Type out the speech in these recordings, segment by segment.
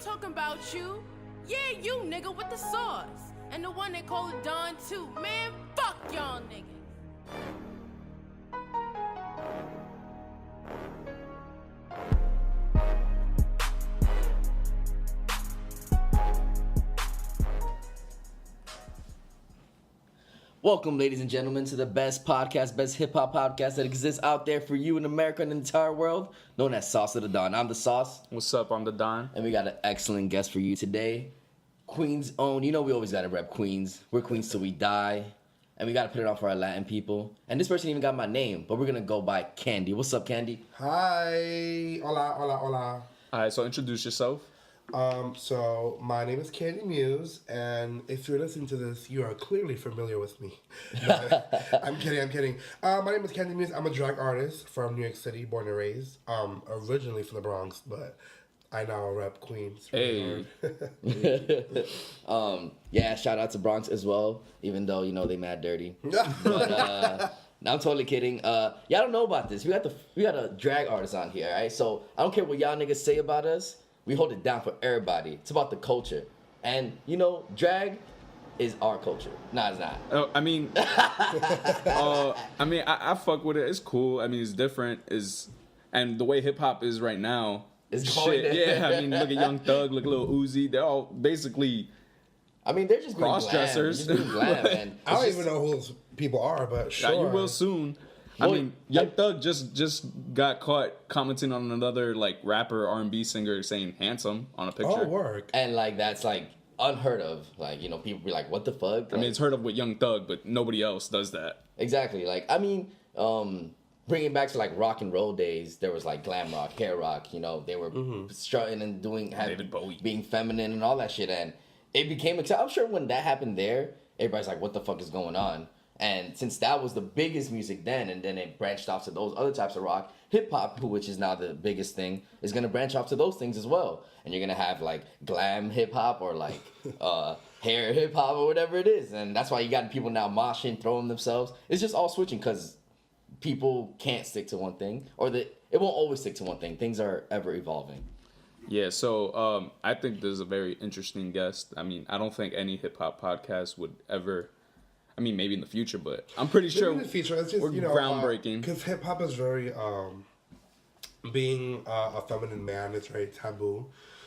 talking about you. Yeah, you nigga with the sauce. And the one they call it Don too. Man, fuck y'all niggas. Welcome, ladies and gentlemen, to the best podcast, best hip-hop podcast that exists out there for you in America and the entire world, known as Sauce of the Don. I'm the Sauce. What's up? I'm the Don. And we got an excellent guest for you today. Queens own. You know we always got to rep Queens. We're Queens till we die. And we got to put it on for our Latin people. And this person even got my name, but we're going to go by Kandy. What's up, Kandy? Hi. Hola, hola, hola. All right, so introduce yourself. So my name is Kandy Muse, and if you're listening to this, you are clearly familiar with me. No, I'm kidding. My name is Kandy Muse. I'm a drag artist from New York City, born and raised. Originally from the Bronx, but I now rep Queens. Hey. Yeah, shout out to Bronx as well, even though, you know, they mad dirty. But, no, I'm totally kidding. Y'all don't know about this. We got a drag artist on here, all right? So I don't care what y'all niggas say about us. We hold it down for everybody. It's about the culture. And, you know, drag is our culture. Nah, it's not. I fuck with it. It's cool. I mean, it's different. And the way hip-hop is right now, It's shit. going Yeah, I mean, look at Young Thug, look at Lil Uzi. They're all basically... I mean, they're just being cross-dressers. Glam. Just being glam, man. I don't even know who those people are, but sure. You will soon. Well, I mean, Young Thug just got caught commenting on another like rapper R&B singer saying handsome on a picture. Oh, work. And, like, that's, like, unheard of. Like, you know, people be like, what the fuck? Like, I mean, it's heard of with Young Thug, but nobody else does that. Exactly. Like, I mean, bringing back to, like, rock and roll days, there was, like, glam rock, hair rock, you know, they were strutting and David Bowie. being feminine and all that shit. And it became, I'm sure when that happened there, everybody's like, what the fuck is going on? And since that was the biggest music then, and then it branched off to those other types of rock, hip-hop, which is now the biggest thing, is going to branch off to those things as well. And you're going to have, like, glam hip-hop or, like, hair hip-hop or whatever it is. And that's why you got people now moshing, throwing themselves. It's just all switching because people can't stick to one thing. Or it won't always stick to one thing. Things are ever evolving. Yeah, so I think this is a very interesting guest. I mean, I don't think any hip-hop podcast would ever... I mean, maybe in the future, but I'm pretty sure in the future, it's just, we're groundbreaking. Because hip-hop is very... being a feminine man is very taboo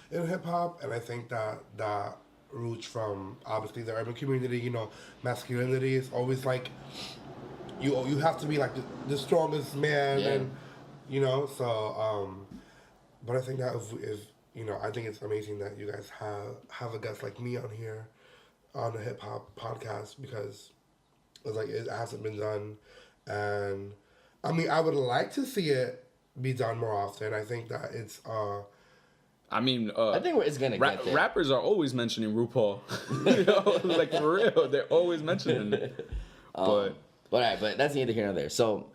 in hip-hop, and I think that roots from, obviously, the urban community. You know, masculinity is always like... You have to be, like, the strongest man, and, you know, so... But I think that if you know, I think it's amazing that you guys have a guest like me on here on a hip hop podcast because it's like it hasn't been done, and I mean I would like to see it be done more often. I think that it's I mean, I think it's gonna get there. Rappers are always mentioning RuPaul. You know, like for real, they're always mentioning it. But all right, but that's neither here nor there. So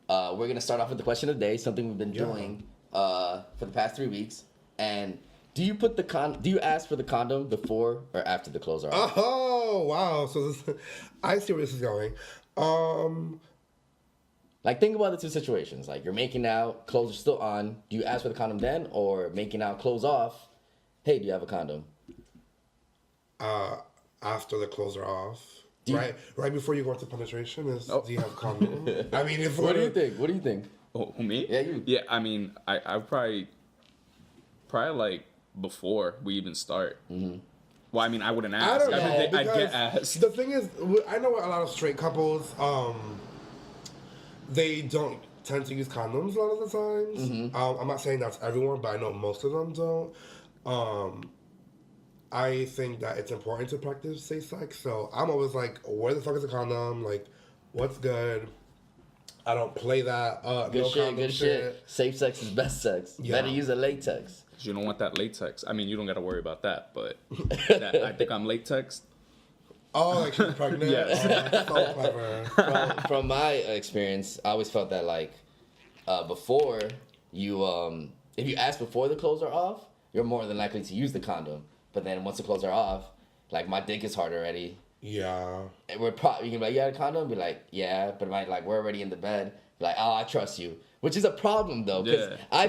we're gonna start off with the question of the day, something we've been doing for the past 3 weeks. And do you ask for the condom before or after the clothes are off? Oh wow! So I see where this is going. Like, think about the two situations. Like, you're making out, clothes are still on. Do you ask for the condom then, or making out, clothes off? Hey, do you have a condom? After the clothes are off. Right before you go into penetration do you have a condom? I mean, What do you think? What do you think? oh, who, me? Yeah, you. Yeah, I mean, I probably like before we even start. Mm-hmm. Well, I mean, I wouldn't ask. I don't know, I'd get asked. The thing is, I know a lot of straight couples, they don't tend to use condoms a lot of the times. Mm-hmm. I'm not saying that's everyone, but I know most of them don't. I think that it's important to practice safe sex, so I'm always like, where the fuck is the condom? Like, what's good? I don't play that. Good shit. Safe sex is best sex. Yeah. Better use a latex. You don't want that latex. I mean, you don't got to worry about that, but I think I'm latex. Oh, like she's pregnant? Yes. Oh, so clever. From my experience, I always felt that, like, before you, if you ask before the clothes are off, you're more than likely to use the condom. But then once the clothes are off, like, my dick is hard already. Yeah. And we're probably, you can be like, you had a condom? Be like, yeah. But we're already in the bed. Like, oh, I trust you, which is a problem though, because Yeah.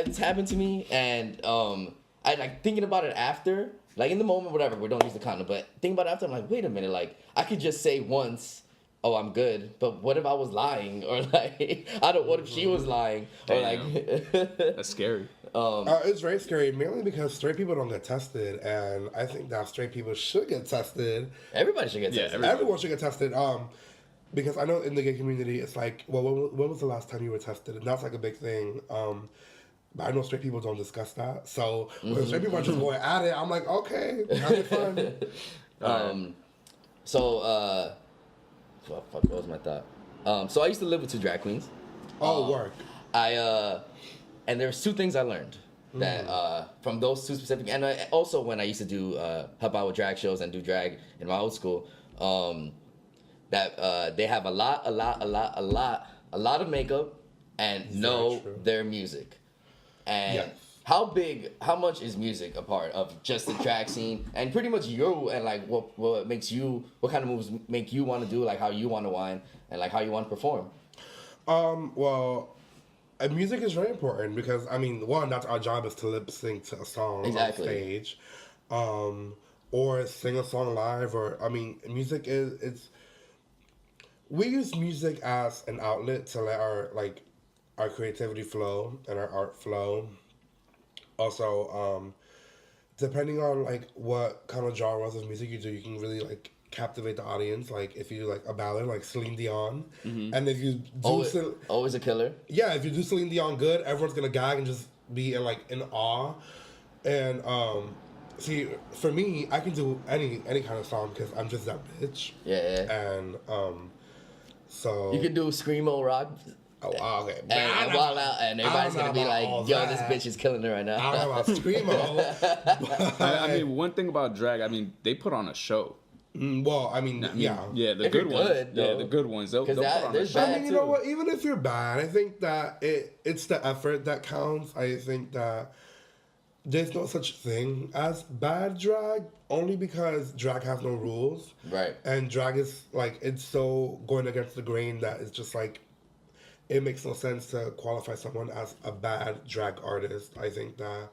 it's happened to me, and I like thinking about it after, like in the moment, whatever, we don't use the condom, but think about it after, I'm like, wait a minute, like I could just say once, oh, I'm good, but what if I was lying, or like I don't, what if she was lying, or like That's scary. It's very scary, mainly because straight people don't get tested, and I think that straight people should get tested. Everybody should get tested. everybody. Everyone should get tested. Because I know in the gay community, it's like, well, when was the last time you were tested? And that's like a big thing. But I know straight people don't discuss that. So when straight people are just going at it, I'm like, okay, have fun. Fuck, what was my thought? So I used to live with 2 drag queens. Work. And there's 2 things I learned that from those 2 specific, and also when I used to do help out with drag shows and do drag in my old school, that they have a lot of makeup and know their music. And Yes. how much is music a part of just the drag scene and pretty much you, and like what makes you, what kind of moves make you want to do, like how you want to whine and like how you want to perform? Well, music is very important because, I mean, one, that's our job, is to lip sync to a song on stage, or sing a song live, or, I mean, music we use music as an outlet to let our creativity flow and our art flow. Also, depending on like what kind of genres of music you do, you can really like captivate the audience. Like if you do like a ballad like Celine Dion, and if you do always a killer. Yeah, if you do Celine Dion good, everyone's gonna gag and just be in awe. And see, for me, I can do any kind of song because I'm just that bitch. Yeah. And so you can do screamo rock. Oh, okay. And wild out, and everybody's gonna be like, "Yo, this bitch is killing it right now." I don't know about screamo. I mean, one thing about drag, I mean, they put on a show. Well, I mean, yeah. Yeah, the If good you're ones. good, Yeah, though. the good ones. They'll put on a there's show. bad I mean, you know too. what? Even if you're bad, I think that it's the effort that counts. I think that there's no such thing as bad drag, only because drag has no rules. Right. And drag is like, it's so going against the grain that it's just like, it makes no sense to qualify someone as a bad drag artist. I think that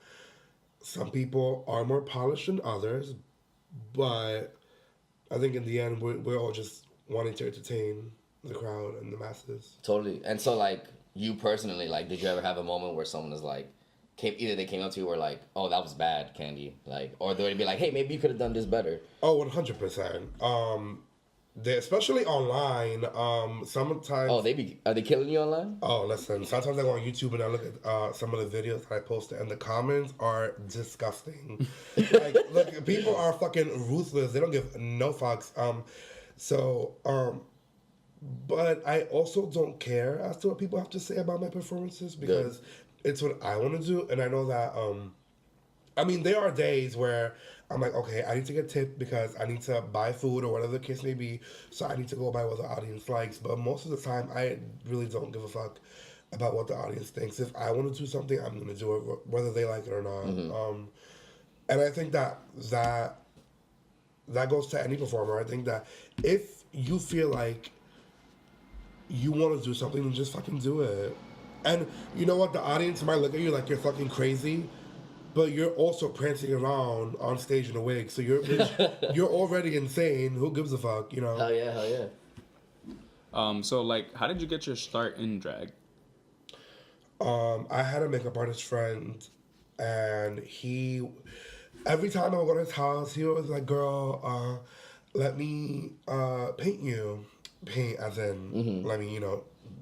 some people are more polished than others, but I think in the end, we're all just wanting to entertain the crowd and the masses. Totally. And so, like, you personally, like, did you ever have a moment where someone is like, either they came up to you or like, oh, that was bad, Kandy, like, or they'd be like, hey, maybe you could have done this better. Oh, 100%. Especially online, sometimes... Oh, are they killing you online? Oh, listen, sometimes I go on YouTube and I look at some of the videos that I posted, and the comments are disgusting. Like, look, people are fucking ruthless. They don't give no fucks. But I also don't care as to what people have to say about my performances, because it's what I want to do, and I know that, I mean, there are days where I'm like, okay, I need to get tipped because I need to buy food or whatever the case may be, so I need to go by what the audience likes. But most of the time, I really don't give a fuck about what the audience thinks. If I want to do something, I'm going to do it, whether they like it or not. Mm-hmm. And I think that goes to any performer. I think that if you feel like you want to do something, then just fucking do it. And you know what? The audience might look at you like you're fucking crazy, but you're also prancing around on stage in a wig, so you're already insane. Who gives a fuck, you know? Hell yeah. So, like, how did you get your start in drag? I had a makeup artist friend, and every time I would go to his house, he was like, girl, let me paint you. Paint as in, let me,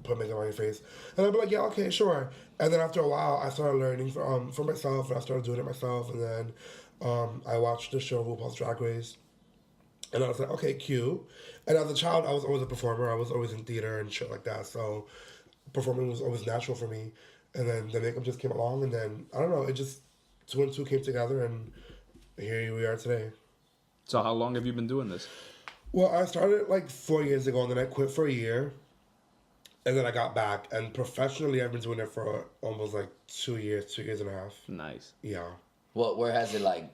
put makeup on your face. And I'd be like, yeah, okay, sure. And then after a while, I started learning for myself, and I started doing it myself. And then I watched the show RuPaul's Drag Race, and I was like, okay, cute. And as a child, I was always a performer. I was always in theater and shit like that. So performing was always natural for me. And then the makeup just came along, and then, I don't know, it just, 2 and 2 came together, and here we are today. So how long have you been doing this? Well, I started like 4 years ago, and then I quit for a year. And then I got back, and professionally, I've been doing it for almost like 2 years and a half. Nice. Yeah. Where has it like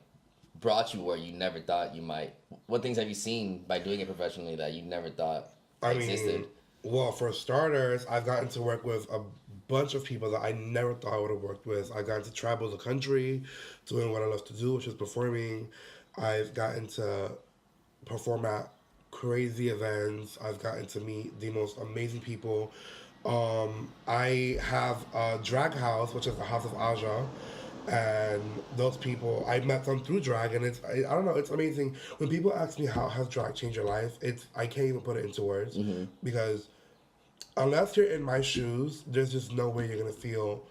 brought you where you never thought you might? What things have you seen by doing it professionally that you never thought existed? Well, for starters, I've gotten to work with a bunch of people that I never thought I would have worked with. I got to travel the country, doing what I love to do, which is performing. I've gotten to perform at crazy events. I've gotten to meet the most amazing people. I have a drag house, which is the House of Aja, and those people I met them through drag, and I don't know, it's amazing. When people ask me how has drag changed your life, I can't even put it into words because unless you're in my shoes, there's just no way you're gonna feel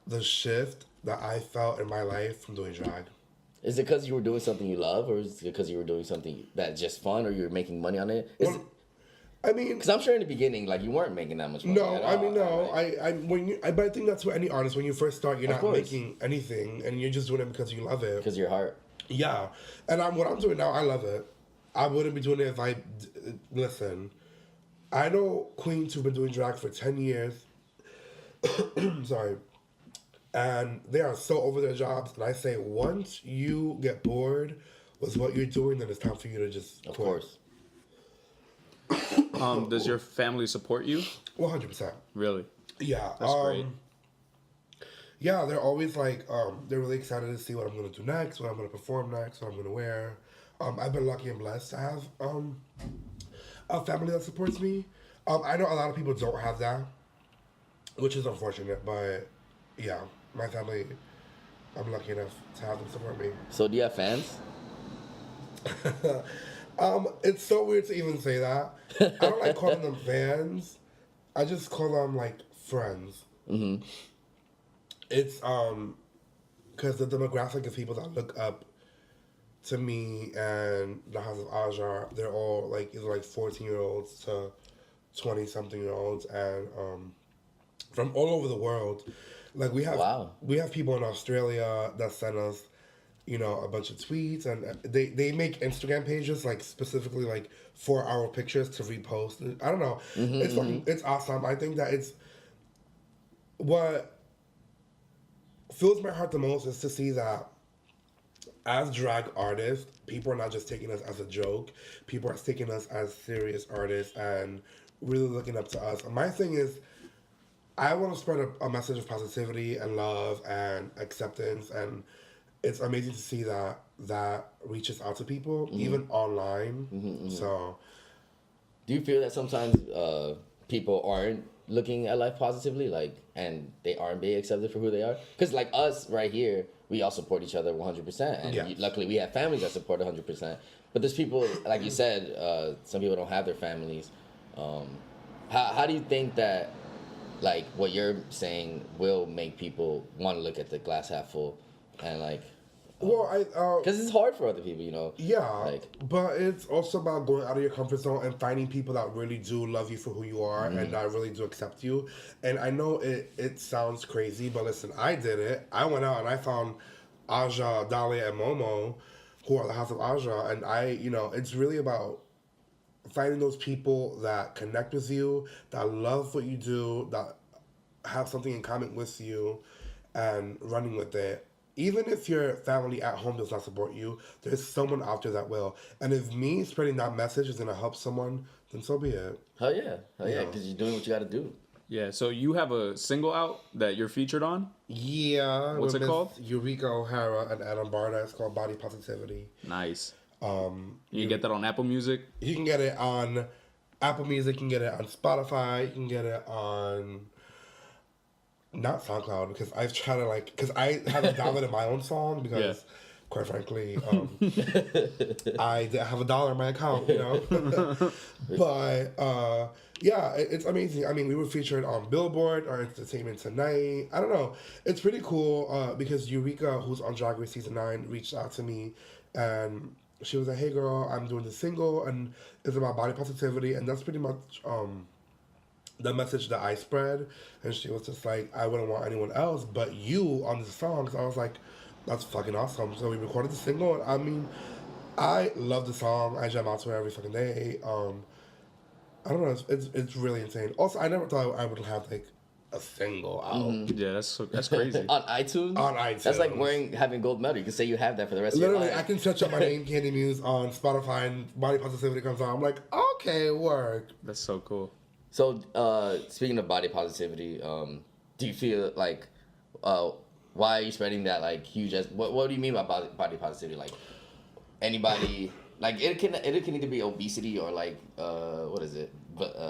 the shift that I felt in my life from doing drag. Is it because you were doing something you love, or is it because you were doing something that's just fun, or you're making money on it? I mean, because I'm sure in the beginning, like, you weren't making that much money. No, at I mean, all. no. But I think that's what any artist, when you first start, you're Of not course. making anything, and you're just doing it because you love it. Because your heart. Yeah, and what I'm doing now, I love it. I wouldn't be doing it if listen. I know queens who've been doing drag for 10 years. Sorry. And they are so over their jobs. And I say, once you get bored with what you're doing, then it's time for you to just Of quit. course. Does your family support you? 100%. Really? Yeah. That's great. Yeah, they're always like, they're really excited to see what I'm going to do next, what I'm going to perform next, what I'm going to wear. I've been lucky and blessed to have a family that supports me. I know a lot of people don't have that, which is unfortunate, but yeah, my family, I'm lucky enough to have them support me. So do you have fans? It's so weird to even say that. I don't like calling them fans. I just call them like friends. Mm-hmm. It's because the demographic of people that look up to me and the House of Aja, they're all like either like 14-year-olds to 20-something-year-olds, and from all over the world. Like we have people in Australia that send us, you know, a bunch of tweets, and they make Instagram pages like specifically like for our pictures to repost. I don't know. It's awesome. I think that it's what fills my heart the most is to see that as drag artists, people are not just taking us as a joke. People are taking us as serious artists and really looking up to us. And my thing is, I want to spread a message of positivity and love and acceptance, and it's amazing to see that reaches out to people, even online. So, do you feel that sometimes people aren't looking at life positively, like, and they aren't being accepted for who they are? Because like us right here, we all support each other 100%, and luckily we have families that support 100%. But there's people, like you said, some people don't have their families. How do you think that, like, what you're saying will make people want to look at the glass half full, and like, because it's hard for other people, you know. Yeah, like, but it's also about going out of your comfort zone and finding people that really do love you for who you are and that really do accept you. And I know it sounds crazy, but listen, I did it. I went out and I found Aja, Dahlia, and Momo, who are the House of Aja, and it's really about finding those people that connect with you, that love what you do, that have something in common with you, and running with it. Even if your family at home does not support you, there's someone out there that will. And if me spreading that message is going to help someone, then so be it. Hell yeah, because you're doing what you got to do. Yeah, so you have a single out that you're featured on? Yeah. What's it called? Eureka O'Hara and Adam Barda. It's called Body Positivity. Nice. You get that on Apple Music? You can get it on Apple Music. You can get it on Spotify. You can get it on... Not SoundCloud, because I've tried to because I haven't downloaded my own song because, quite frankly, I didn't have $1 in my account, you know. But it's amazing. I mean, we were featured on Billboard or Entertainment Tonight. I don't know. It's pretty cool because Eureka, who's on Drag Race Season 9, reached out to me and she was like, "Hey girl, I'm doing this single and it's about body positivity," and that's pretty much the message that I spread. And she was just like, "I wouldn't want anyone else but you on this song." So I was like, that's fucking awesome. So we recorded the single, and I mean, I love the song. I jam out to it every fucking day. I don't know, it's really insane. Also, I never thought I would have like a single out. Yeah, that's crazy. On iTunes? On iTunes. That's like having gold medal. You can say you have that for the rest of your life. Literally, I can search up my name, Kandy Muse, on Spotify, and Body Positivity comes on. I'm like, okay, work. That's so cool. So, speaking of body positivity, do you feel like, why are you spreading that like huge? What do you mean by body positivity? Like anybody, like it can either be obesity or like what is it?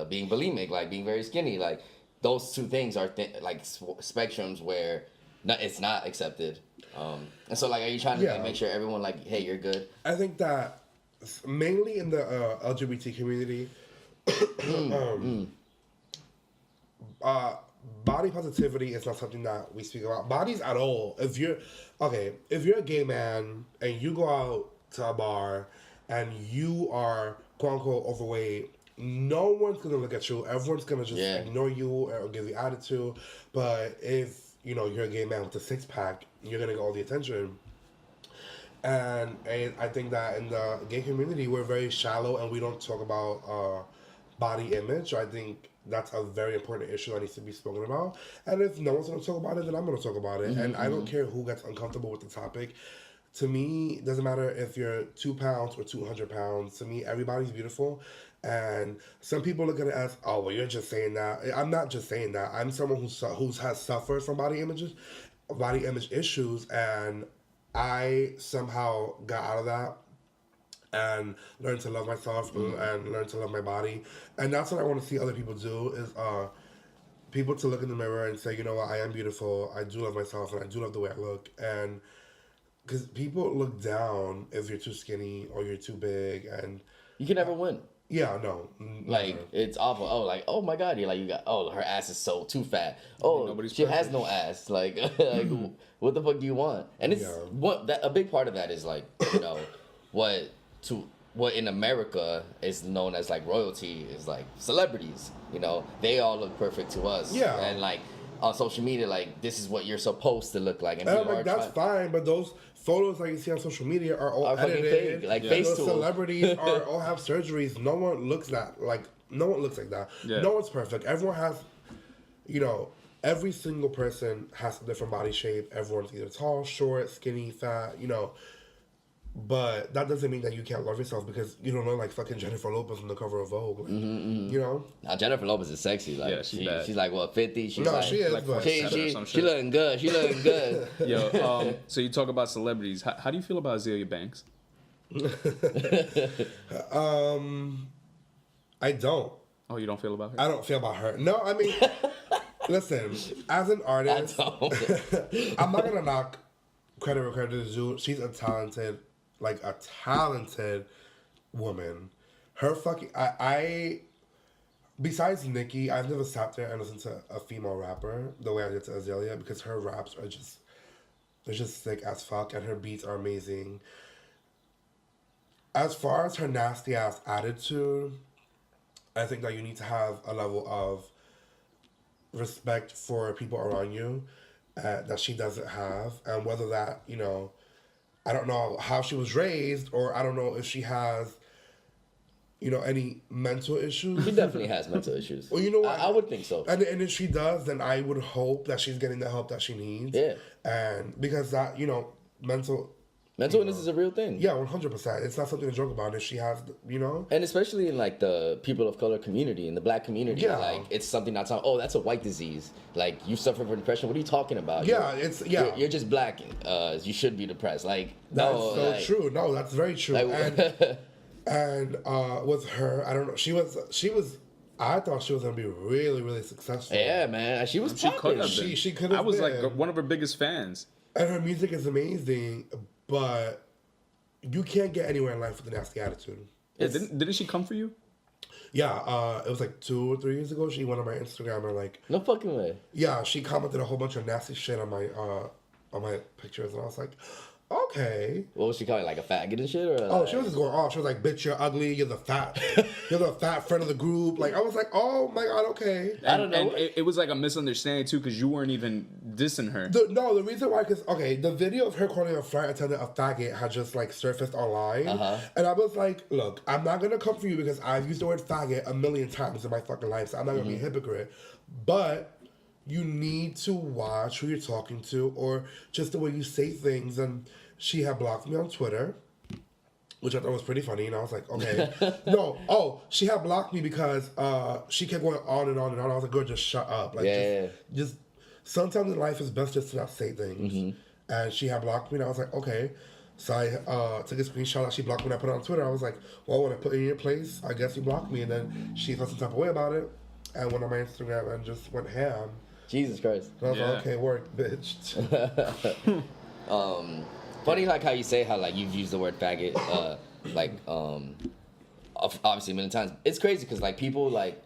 Being bulimic, like being very skinny. Like those two things are spectrums where it's not accepted. And so like, are you trying to like, make sure everyone like, hey, you're good? I think that mainly in the LGBT community. Body positivity is not something that we speak about. Bodies at all. If you're a gay man and you go out to a bar and you are quote unquote overweight, no one's gonna look at you. Everyone's gonna just ignore you or give you attitude. But if you're a gay man with a 6-pack, you're gonna get all the attention. And I think that in the gay community, we're very shallow and we don't talk about body image. I think that's a very important issue that needs to be spoken about. And if no one's going to talk about it, then I'm going to talk about it. And I don't care who gets uncomfortable with the topic. To me, it doesn't matter if you're 2 pounds or 200 pounds. To me, everybody's beautiful. And some people look at it as, oh, well, you're just saying that. I'm not just saying that. I'm someone who has suffered from body image issues, and I somehow got out of that and learn to love myself and learn to love my body. And that's what I want to see other people do, is people to look in the mirror and say, you know what, I am beautiful, I do love myself, and I do love the way I look. And because people look down if you're too skinny or you're too big, and you can never win. Yeah, no. Like, it's awful. Oh, like, oh my God, her ass is so too fat. Oh, she has no ass. Like, what the fuck do you want? And it's a big part of that is like, what in America is known as like royalty is like celebrities. They all look perfect to us. Yeah. And like on social media, like this is what you're supposed to look like. And I'm like, that's fine, but those photos that you see on social media are all edited. Fake, like face those tools. Celebrities all have surgeries. No one looks like that. Yeah. No one's perfect. Everyone has, every single person has a different body shape. Everyone's either tall, short, skinny, fat, But that doesn't mean that you can't love yourself because you don't look like fucking Jennifer Lopez on the cover of Vogue. Like, Now, Jennifer Lopez is sexy. Like, yeah, she's like, what, 50? She's she is. like But she looking good. She looking good. Yo, so you talk about celebrities. How do you feel about Azealia Banks? I don't. Oh, you don't feel about her? I don't feel about her. No, I mean, listen, as an artist, I'm not going to knock credit where credit is due. She's a talented woman. Her fucking, besides Nicki, I've never sat there and listened to a female rapper the way I did to Azealia, because her raps are they're just sick as fuck, and her beats are amazing. As far as her nasty ass attitude, I think that you need to have a level of respect for people around you that she doesn't have, and whether that, I don't know how she was raised, or I don't know if she has, any mental issues. She definitely has mental issues. Well, you know what? I would think so. And if she does, then I would hope that she's getting the help that she needs. Yeah. And because that, mental illness is a real thing. Yeah, 100%. It's not something to joke about. If she has, And especially in like the people of color community, in the black community, like it's something that's that's a white disease. Like you suffer from depression. What are you talking about? Yeah, You're just black. You should be depressed. Like that's true. No, that's very true. Like, and with her, I don't know. She was. I thought she was gonna be really, really successful. Yeah, man. She was. She could have been. She could have. I was been. like one of her biggest fans. And her music is amazing, but you can't get anywhere in life with a nasty attitude. Yeah, didn't she come for you? Yeah, it was like 2 or 3 years ago. She went on my Instagram and like, no fucking way. Yeah, she commented a whole bunch of nasty shit on my pictures, and I was like, okay. What was she calling, like a faggot and shit? Or she was just going off. She was like, bitch, you're ugly. You're the fat friend of the group. Like, I was like, oh my God, okay. I don't know. And it was like a misunderstanding too, because you weren't even dissing her. The reason why, because, the video of her calling a flight attendant a faggot had just like surfaced online. And I was like, look, I'm not going to come for you because I've used the word faggot a million times in my fucking life, so I'm not going to be a hypocrite. But you need to watch who you're talking to, or just the way you say things. And she had blocked me on Twitter. which I thought was pretty funny, and I was like, okay. No, she had blocked me because she kept going on and on and on. I was like, girl, just shut up. Like, just sometimes in life it's best just to not say things. And she had blocked me, and I was like, okay. So I took a screenshot that she blocked me, and I put it on Twitter. I was like, well, when I put it in your place, I guess you blocked me. And then she felt some type of way about it, and went on my Instagram and just went ham. Jesus Christ. And I was like, okay, work, bitch. Funny like how you say how like you've used the word faggot obviously a million times. It's crazy because like people like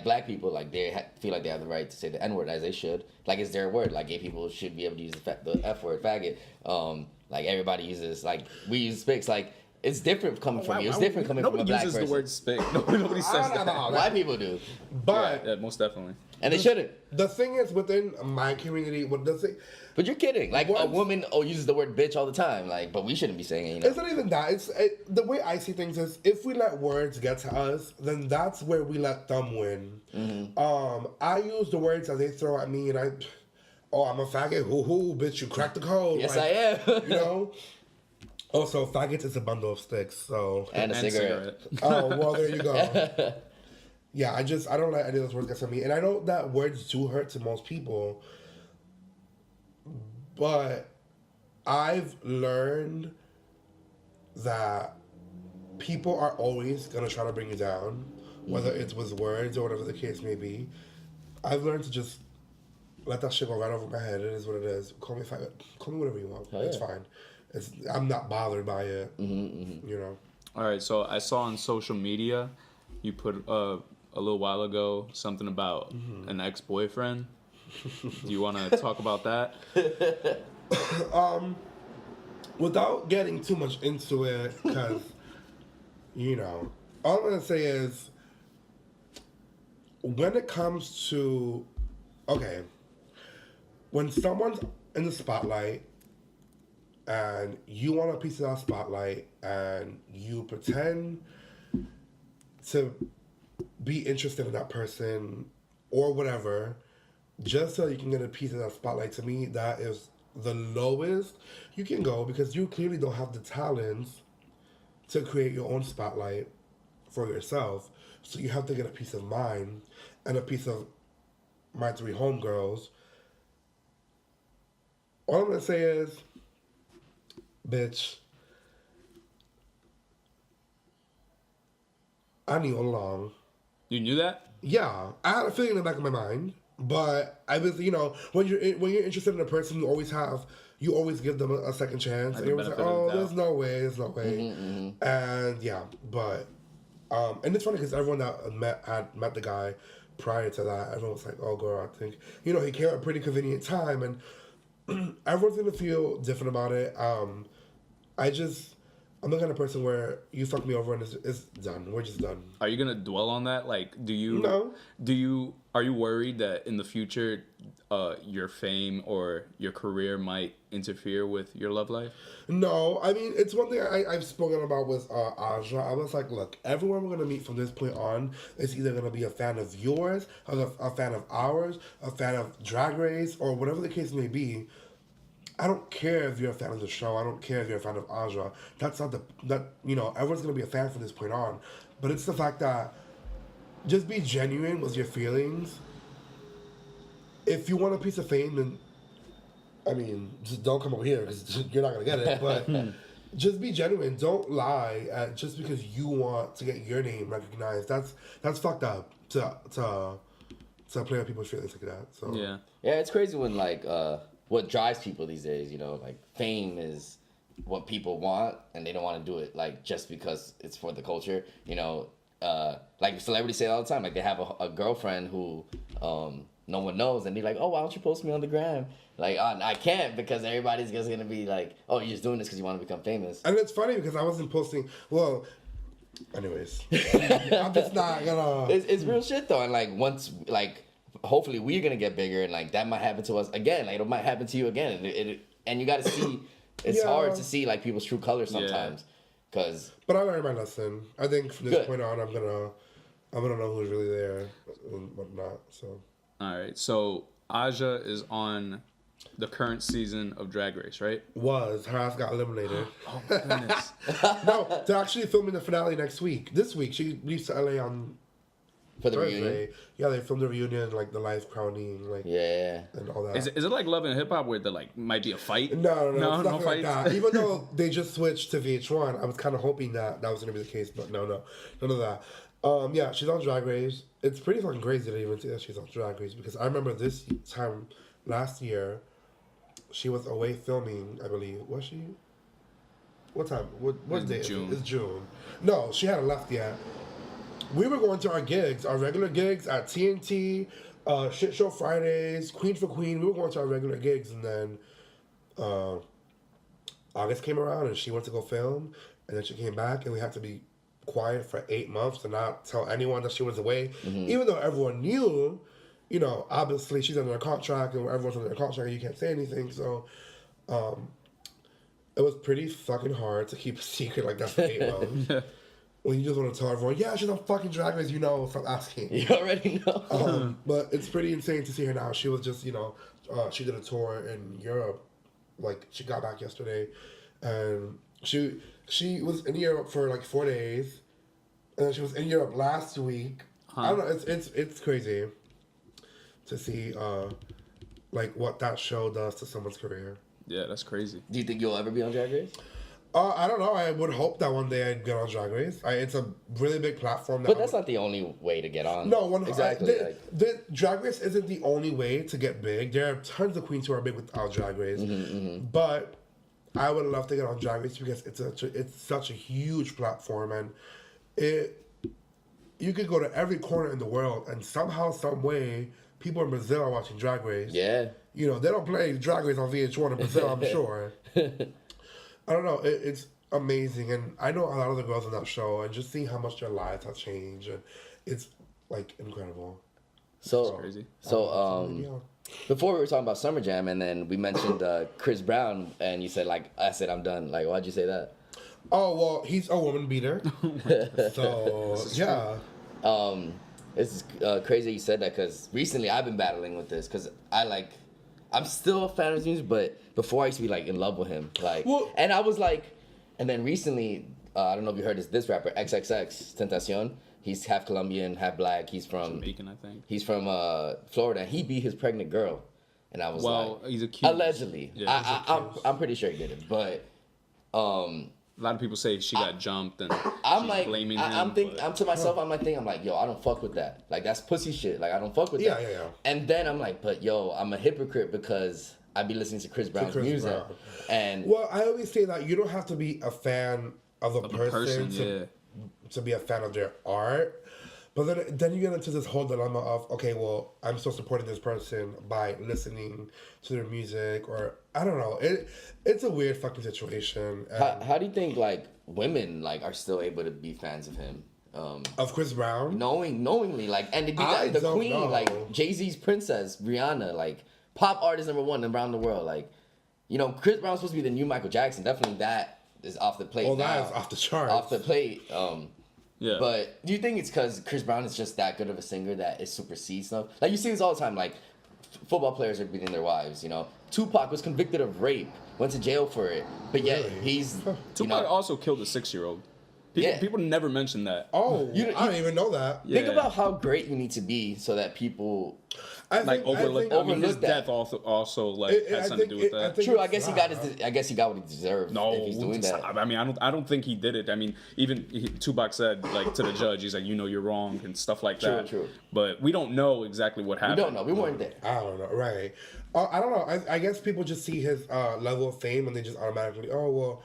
black people like they feel like they have the right to say the N word as they should. Like it's their word. Like gay people should be able to use the F word, faggot. Like everybody uses like we use spics. Like it's different coming from you. It's different coming from a black person. Nobody uses the word spic. Nobody says that. White people do, but yeah, most definitely. And they shouldn't. The thing is, within my community, what does it? But you're kidding. Like a woman uses the word bitch all the time. Like, but we shouldn't be saying it. You know? It's not even that. The way I see things is, if we let words get to us, then that's where we let them win. I use the words that they throw at me, and I'm a faggot. Hoo, bitch, you cracked the code. Yes, like, I am. You know. Also, faggot is a bundle of sticks. So and a cigarette. Oh well, there you go. Yeah, I don't let any of those words get to me. And I know that words do hurt to most people. But I've learned that people are always going to try to bring you down, whether it's with words or whatever the case may be. I've learned to just let that shit go right over my head. It is what it is. Call me faggot. Call me whatever you want. It's fine. I'm not bothered by it. You know? All right, so I saw on social media you put a little while ago something about an ex-boyfriend. Do you want to talk about that? Without getting too much into it, because, you know, all I'm going to say is, when it comes to, okay, when someone's in the spotlight and you want a piece of that spotlight and you pretend to be interested in that person or whatever, just so you can get a piece of that spotlight, to me, that is the lowest you can go, because you clearly don't have the talents to create your own spotlight for yourself. So you have to get a piece of mine and a piece of my 3 homegirls. All I'm going to say is, bitch, I knew all along. You knew that? Yeah, I had a feeling in the back of my mind. But I was, you know, when you're interested in a person, you always give them a second chance. And you're like, there's no way. And yeah, but and it's funny because everyone that had met the guy prior to that, everyone was like, oh girl, I think, you know, he came at a pretty convenient time, and everyone's gonna feel different about it. I'm the kind of person where you fuck me over and it's done. We're just done. Are you gonna dwell on that? Like, No. Are you worried that in the future, your fame or your career might interfere with your love life? No, I mean, it's one thing I've spoken about with Aja. I was like, look, everyone we're gonna meet from this point on is either gonna be a fan of yours, a fan of ours, a fan of Drag Race, or whatever the case may be. I don't care if you're a fan of the show. I don't care if you're a fan of Aja. That's not you know, everyone's going to be a fan from this point on. But it's the fact that just be genuine with your feelings. If you want a piece of fame, then, I mean, just don't come over here because you're not going to get it. But just be genuine. Don't lie just because you want to get your name recognized. That's fucked up to play with people's feelings like that. So yeah, it's crazy when like what drives people these days, you know, like fame is what people want and they don't want to do it like just because it's for the culture, you know. Like celebrities say all the time, like they have a girlfriend who no one knows and they're like, oh, why don't you post me on the gram? Like, I can't because everybody's just gonna be like, oh, you're just doing this because you want to become famous. And it's funny because I wasn't posting, well, anyways, I'm just not gonna. It's real shit though, and like once like hopefully we're gonna get bigger and like that might happen to us again, like it might happen to you again, and you gotta see. It's hard to see like people's true colors sometimes, cause. But I learned my lesson. I think from this point on, I'm gonna know who's really there and whatnot. So. All right. So Aja is on the current season of Drag Race, right? Her ass got eliminated. Oh my goodness. No, they're actually filming the finale next week. This week, she leaves to LA on For the Thursday. reunion? Yeah, they filmed the reunion, like the live crowning, like Yeah. and all that. Is it like Love and Hip Hop where there like might be a fight? No, it's no nothing like fights. that. Even though they just switched to VH1, I was kind of hoping that was gonna be the case, but no, none of that. Yeah, she's on Drag Race. It's pretty fucking crazy to even see that she's on Drag Race because I remember this time last year, she was away filming. I believe was she? What time? What day? June. It's June. No, she hadn't left yet. We were going to our gigs, our regular gigs at TNT, Shit Show Fridays, Queen for Queen. We were going to our regular gigs, and then August came around, and she went to go film, and then she came back, and we had to be quiet for 8 months to not tell anyone that she was away, even though everyone knew. You know, obviously she's under a contract, and everyone's under a contract, and you can't say anything. So, it was pretty fucking hard to keep a secret like that for 8 months. When you just want to tell everyone, yeah, she's on fucking Drag Race, you know, stop asking. You already know. But it's pretty insane to see her now. She was just, you know, she did a tour in Europe. Like, she got back yesterday. And she was in Europe for like 4 days. And then she was in Europe last week. I don't know, it's crazy to see, like, what that show does to someone's career. Yeah, that's crazy. Do you think you'll ever be on Drag Race? I don't know. I would hope that one day I'd get on Drag Race. It's a really big platform. But that's not the only way to get on. No, exactly. The Drag Race isn't the only way to get big. There are tons of queens who are big without Drag Race. But I would love to get on Drag Race because it's such a huge platform, and you could go to every corner in the world, and somehow, some way, people in Brazil are watching Drag Race. Yeah. You know, they don't play Drag Race on VH1 in Brazil, I'm sure. I don't know. It's amazing, and I know a lot of the girls on that show, and just seeing how much their lives have changed, and it's like incredible. So crazy. So before we were talking about Summer Jam, and then we mentioned Chris Brown, and you said like I said I'm done. Like, why'd you say that? Oh well, he's a woman beater. So yeah. It's crazy you said that because recently I've been battling with this because I'm still a fan of his music, but before I used to be like in love with him, like, and I was like, and then recently, I don't know if you heard this rapper XXX Tentacion. He's half Colombian, half black. He's from Jamaican, I think. He's from Florida. He beat his pregnant girl, and I was he's accused. Allegedly, Yeah, I'm pretty sure he did it, but a lot of people say she got jumped, and I'm she's like, blaming I'm him. I'm to myself, I'm like, yo, I don't fuck with that. Like, that's pussy shit. Like, I don't fuck with that. Yeah. And then I'm like, but yo, I'm a hypocrite because I be listening to Chris Brown's music. Brown. And Well, I always say that you don't have to be a fan of a person to be a fan of their art. But then you get into this whole dilemma of, okay, well, I'm still supporting this person by listening to their music, or I don't know. It's a weird fucking situation. how do you think like women like are still able to be fans of him? Of Chris Brown? Knowingly, like, and to be I the don't queen, know. like Jay-Z's princess, Rihanna, like pop artist #1 around the world. Like, you know, Chris Brown's supposed to be the new Michael Jackson. Definitely that is off the plate. Well, now. that is off the charts. Off the plate. Yeah. But do you think it's because Chris Brown is just that good of a singer that it supersedes stuff? Like, you see this all the time. Like, football players are beating their wives, you know? Tupac was convicted of rape, went to jail for it, but yet Really? he's... Tupac also killed a 6-year-old. People never mention that. Oh, I didn't even know that. Think Yeah. about how great you need to be so that people... Overlook. I mean, his that. death also like has something to do with that. True, I guess he got what he deserved. No, if he's doing that. I mean, I don't think he did it. I mean, even Tupac said like to the judge, he's like, you know, you're wrong and stuff like that. True. But we don't know exactly what happened. We don't know. We weren't there. I don't know. Right. I don't know. I guess people just see his level of fame and they just automatically, oh, well,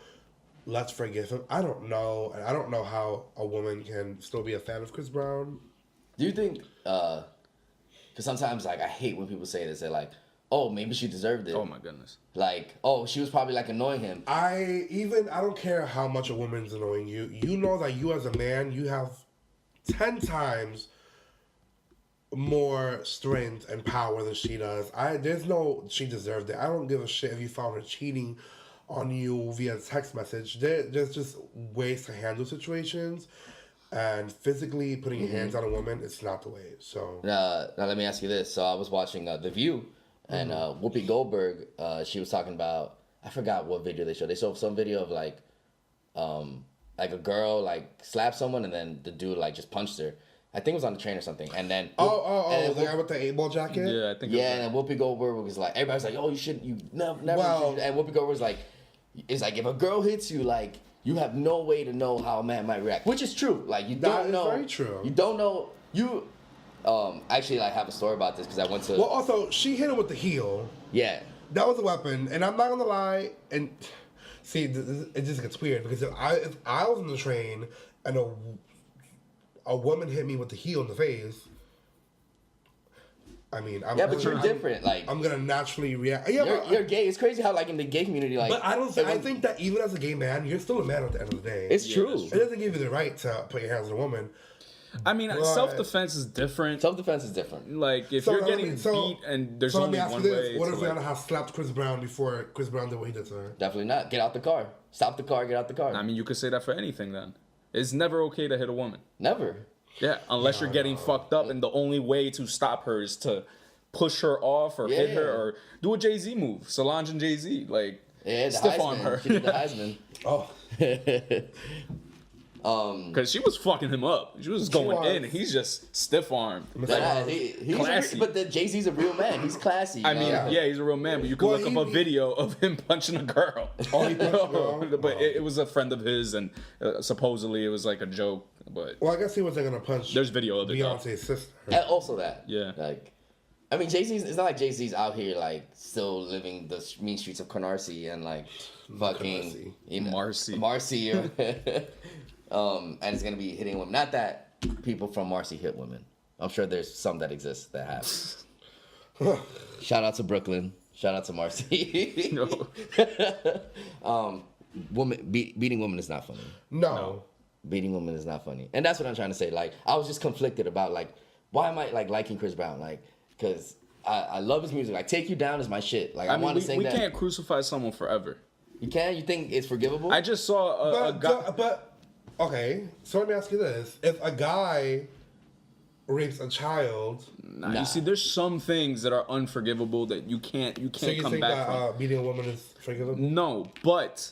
let's forgive him. I don't know. And I don't know how a woman can still be a fan of Chris Brown. Do you think... Because sometimes, like, I hate when people say this. They're like, oh, maybe she deserved it. Oh, my goodness. Like, oh, she was probably, like, annoying him. I don't care how much a woman's annoying you. You know that you as a man, you have 10 times more strength and power than she does. There's no, she deserved it. I don't give a shit if you found her cheating on you via text message. There's just ways to handle situations. And physically putting your hands on a woman, it's not the way. So now let me ask you this. So I was watching The View, And Whoopi Goldberg, she was talking about, I forgot what video they showed. They showed some video of like a girl like slapped someone and then the dude like just punched her. I think it was on the train or something. And then the guy with the 8-ball jacket. Yeah, I think. Yeah, and then Whoopi Goldberg was like, everybody's like, oh, you never. Well, and Whoopi Goldberg was like, it's like if a girl hits you, like you have no way to know how a man might react, which is true. Like you don't know. Very true. You don't know. You actually like have a story about this because I went to. Well, also she hit him with the heel. Yeah. That was a weapon, and I'm not gonna lie. And see, it just gets weird because if I was on the train and a woman hit me with the heel in the face, I mean, but you're different. Like I'm gonna naturally react. Yeah, you're gay. It's crazy how like in the gay community, like. But I think that even as a gay man, you're still a man at the end of the day. It's true. It doesn't give you the right to put your hands on a woman. I mean, self-defense is different. Self-defense is different. Like if you're getting beat and there's only one way. What if Rihanna has slapped Chris Brown before Chris Brown did what he did to her? Definitely not. Get out the car. Stop the car. Get out the car. I mean, you could say that for anything then. It's never okay to hit a woman. Never. Yeah, unless you're getting fucked up, and the only way to stop her is to push her off or hit her or do a Jay-Z move. Solange and Jay-Z, like stiff arm her. She did the Heisman. Oh. Because she was fucking him up. She was going in, and he's just stiff armed. He's classy. But Jay-Z's a real man. He's classy. I mean, he's a real man, but you can look up a video of him punching a girl. Oh, he punched a girl? But it was a friend of his, and supposedly it was like a joke. But well, I guess he wasn't gonna punch. There's video of it. Beyonce's sister. And also that. Yeah. Like, I mean, Jay-Z's. It's not like Jay-Z's out here like still living the mean streets of Canarsie and like fucking Marcy. And it's gonna be hitting women. Not that people from Marcy hit women. I'm sure there's some that exist that have. Shout out to Brooklyn. Shout out to Marcy. Beating women is not funny. No. Beating women is not funny, and that's what I'm trying to say. Like, I was just conflicted about like, why am I like liking Chris Brown? Like, because I love his music. Like, Take You Down is my shit. Like, I want to sing that. We can't crucify someone forever. You can? You think it's forgivable? I just saw a guy. But okay, so let me ask you this: if a guy rapes a child, you see, there's some things that are unforgivable that you can't so you come think back that from. beating a woman is forgivable? No, but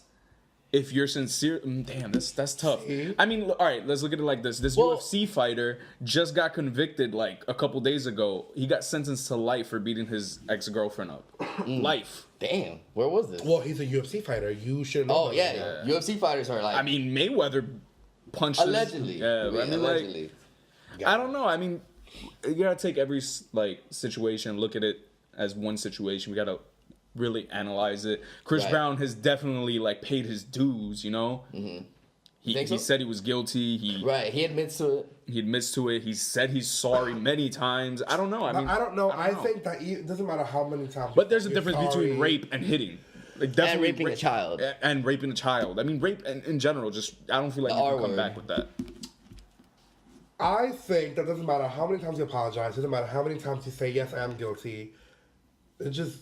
if you're sincere, damn, that's tough. See? I mean, all right, let's look at it like this. This UFC fighter just got convicted like a couple days ago. He got sentenced to life for beating his ex-girlfriend up. Life. Damn, where was this? Well, he's a UFC fighter. You should know. Oh yeah, UFC fighters are like. I mean, Mayweather punches. Allegedly. Yeah, I mean, allegedly. I don't know. I mean, you gotta take every like situation, look at it as one situation. We gotta really analyze it. Chris Brown has definitely like paid his dues. You know. Mm-hmm. He said he was guilty. He admits to it. He admits to it. He said he's sorry many times. I don't know. I mean, I don't know. I think that it doesn't matter how many times. But there's a difference between rape and hitting. Like definitely and raping a child. And raping a child. I mean, rape in general. Just I don't feel like you can come back with that. I think that doesn't matter how many times you apologize. Doesn't matter how many times you say yes, I am guilty. It's just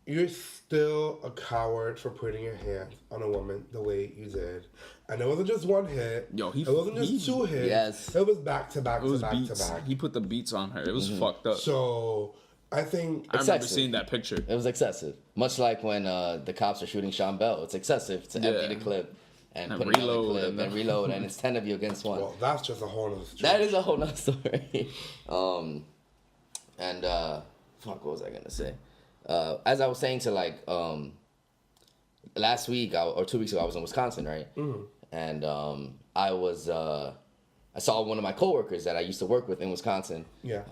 you're still a coward for putting your hands on a woman the way you did. And it wasn't just one hit. It wasn't just two hits. Yes. It was back to back to back beats. to back. He put the beats on her. It was fucked up. So I think I remember seeing that picture. It was excessive. Much like when the cops are shooting Sean Bell. It's excessive to empty the clip and put reload another clip and reload, and it's 10 of you against one. Well, that's just a whole other story. That is a whole nother story. What was I gonna say? As I was saying to like last week or 2 weeks ago, I was in Wisconsin, right? Mm-hmm. And I saw one of my coworkers that I used to work with in Wisconsin. Yeah.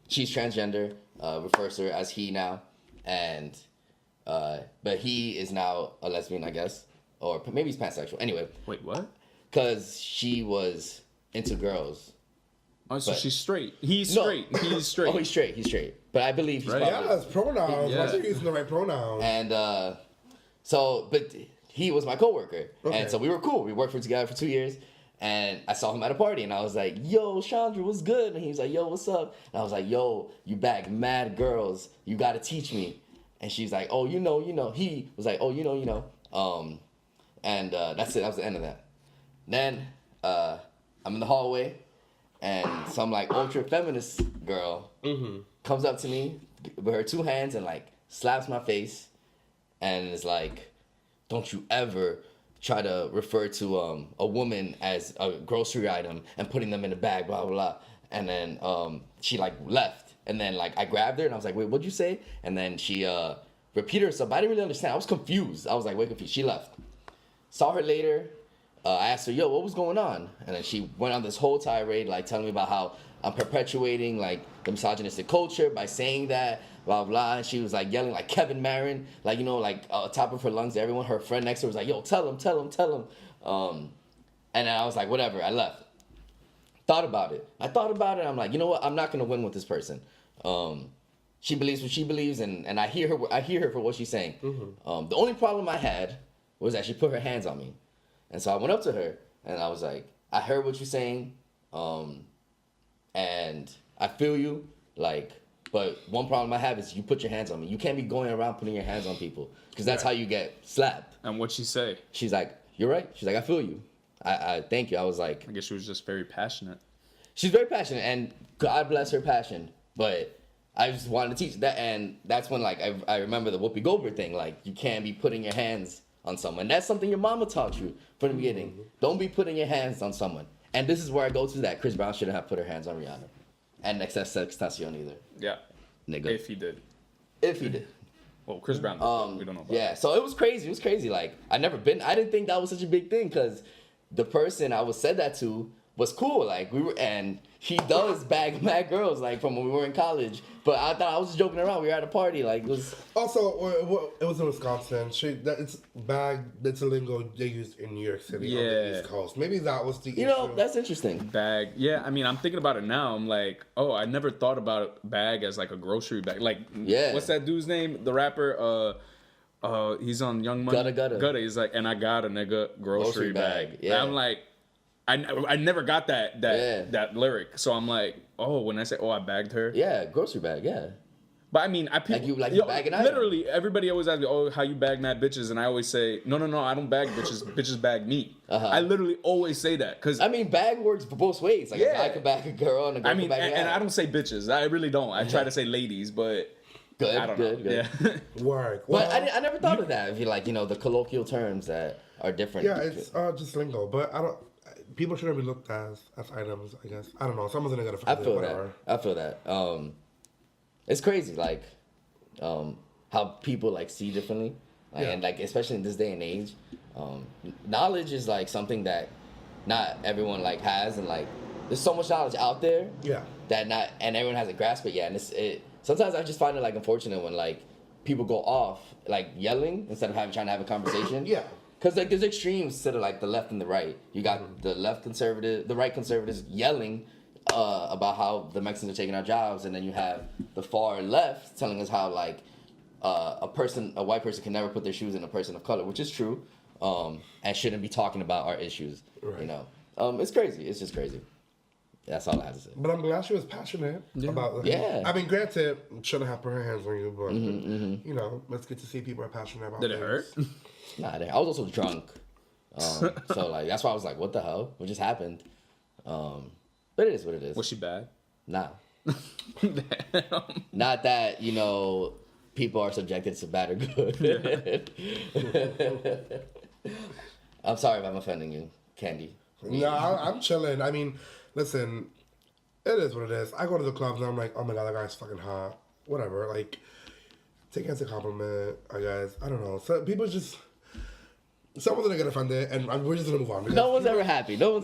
She's transgender, refers to her as he now, and but he is now a lesbian, I guess, or maybe he's pansexual. Anyway. Wait, what? Because she was into girls. Oh, so she's straight. He's straight. He's straight. Oh, he's straight. He's straight. But I believe he's probably... Yeah, it's pronouns. Yeah. I think you're using the right pronouns. And but he was my coworker. Okay. And so we were cool. We worked together for 2 years. And I saw him at a party. And I was like, yo, Chandra, what's good? And he was like, yo, what's up? And I was like, yo, you bag mad girls. You got to teach me. And she's like, oh, you know. He was like, oh, you know. And that's it. That was the end of that. Then I'm in the hallway. And some like ultra feminist girl comes up to me with her two hands and like slaps my face, and is like, "Don't you ever try to refer to a woman as a grocery item and putting them in a bag, blah blah blah." And then she like left, and then like I grabbed her and I was like, "Wait, what'd you say?" And then she repeated herself. But I didn't really understand. I was confused. I was like, "Wait, confused." She left. Saw her later. I asked her, "Yo, what was going on?" And then she went on this whole tirade, like telling me about how I'm perpetuating like the misogynistic culture by saying that, blah blah. And she was like yelling like Kevin Marin, like like top of her lungs to everyone. Her friend next to her was like, "Yo, tell him." And then I was like, whatever. I left. I thought about it. I'm like, you know what? I'm not gonna win with this person. She believes what she believes, and I hear her for what she's saying. The only problem I had was that she put her hands on me, and so I went up to her and I was like, I heard what you're saying, and I feel you, like, but one problem I have is you put your hands on me. You can't be going around putting your hands on people because that's how you get slapped. And what'd she say? She's like, "You're right." She's like, "I feel you. I thank you." I was like, I guess she was just very passionate. She's very passionate, and God bless her passion. But I just wanted to teach that, and that's when like I remember the Whoopi Goldberg thing. Like, you can't be putting your hands on someone. That's something your mama taught you from the beginning. Don't be putting your hands on someone. And this is where I go to that Chris Brown shouldn't have put her hands on Rihanna, and XXXTentacion either. Yeah, nigga. If he did. Well, Chris Brown. We don't know. About yeah, so it was crazy. It was crazy. Like I didn't think that was such a big thing because the person I was said that to was cool. Like and he does bag mad girls like from when we were in college. But I thought I was just joking around. We were at a party. Like it was. Also, it was in Wisconsin. It's bag. That's a lingo they use in New York City on the East Coast. Maybe that was the issue. That's interesting. Bag. Yeah, I mean, I'm thinking about it now. I'm like, oh, I never thought about bag as like a grocery bag. Like, what's that dude's name? The rapper. He's on Young Money. Gutta. He's like, and I got a nigga grocery bag. Yeah. And I'm like, I never got that lyric. So I'm like, oh, when I say, oh, I bagged her. Yeah, grocery bag. Yeah. But I mean, you bagging items. Literally, everybody always asks me, oh, how you bag mad bitches? And I always say, no, I don't bag bitches. Bitches bag me. I literally always say that. Cause I mean, bag works for both ways. Like a guy can bag a girl and a girl can bag a guy. And I don't say bitches. I really don't. I try to say ladies, but good, I don't know. Yeah. Work. Well, but I never thought of that. If you like, the colloquial terms that are different. Yeah, it's just lingo. But I don't. People shouldn't be looked at as items, I guess. I don't know. Someone's gonna get offended. I feel that. It's crazy, like, how people like see differently, and like especially in this day and age, knowledge is like something that not everyone like has, and like there's so much knowledge out there. Yeah. That not and everyone hasn't grasped it yet, and it. Sometimes I just find it like unfortunate when like people go off like yelling instead of trying to have a conversation. Yeah. Because like there's extremes to the left and the right. You got the right conservatives yelling about how the Mexicans are taking our jobs, and then you have the far left telling us how like a white person can never put their shoes in a person of color, which is true, and shouldn't be talking about our issues. Right. It's crazy. It's just crazy. That's all I have to say. But I'm glad she was passionate about it. Yeah. I mean, granted, shouldn't have put her hands on you, but it's good to see people are passionate about Did it hurt? Nah, I was also drunk. So like that's why I was like, what the hell? What just happened? But it is what it is. Was she bad? Nah. Not that, people are subjected to bad or good. I'm sorry if I'm offending you, Kandy. No, I'm chilling. I mean, listen, it is what it is. I go to the clubs and I'm like, oh my god, that guy's fucking hot. Whatever. Like, take it as a compliment, I guess. I don't know. So people just... Someone's gonna get offended, and we're just gonna move on. No one's ever happy. You